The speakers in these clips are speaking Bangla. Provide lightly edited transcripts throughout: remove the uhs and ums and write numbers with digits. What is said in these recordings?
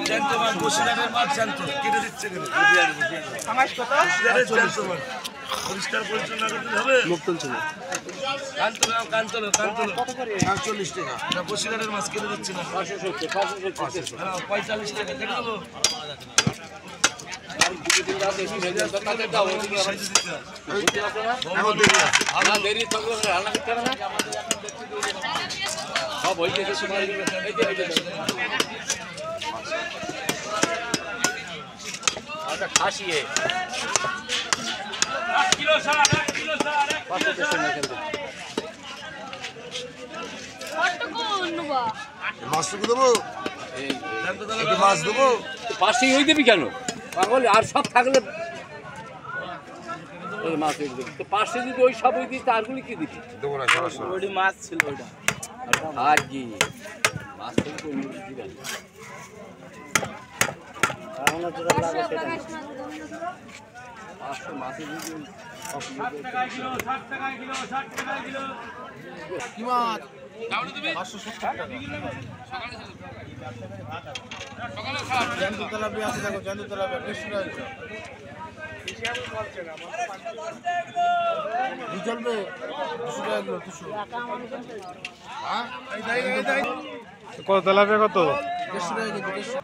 জ্যান্ত মাছ, বসিরহাটের মাছ জ্যান্ত কেটে দিচ্ছে কেন? পরিষ্কার পরিচ্ছন্ন করতে হবে। কান্তলো 40 টাকা। বসিরহাটের মাছ কেটে দিচ্ছে না, 45 টাকা কেটে দেবো। খাসিয়ে মাছটুকু দেবো, মাছ দেবো। পাশেই হয়ে দেবি কেন পাগল? আর সব থাকলে মাছ হয়ে দেবি তো পাশে যদি ওই সব হয়ে দিই তারগুলি কি দিবি? দেবো না, সরাসরি মাছ ছিল ওইটা। আর কি মাছ থেকে অন্য কিছু দিবেন? মাছের কি মাছ? 570 টাকা। জ্যান্ত তেলাপিয়া আছে, দেখো জ্যান্ত তেলাপিয়া 150 টাকা। চলবে 200 টাকা কিলো, 200। হ্যাঁ কত তেলাপিয়া কত? 150 টাকা কেজি, 150।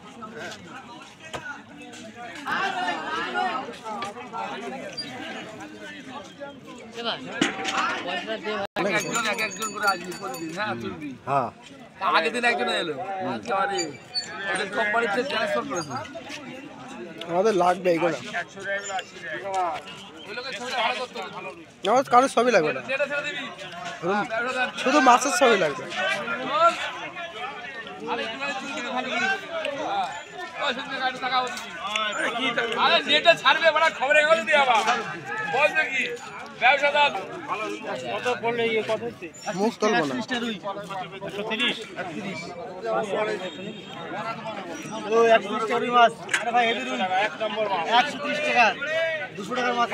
হ্যাঁ আগের দিন একজন এলো কোম্পানিতে ট্রান্সফার করেছে। আমাদের লাগবে এইগুলো, আমার কারোর ছবি লাগবে না, শুধু মাছের ছবি লাগবে। ছাড়বে খবরে বলছে কি ব্যবসাদার মুখ তুলবো না। 130 টাকা মাছ। আরে ভাই হেভি রুই 130 টাকা, 200 টাকার মাছ।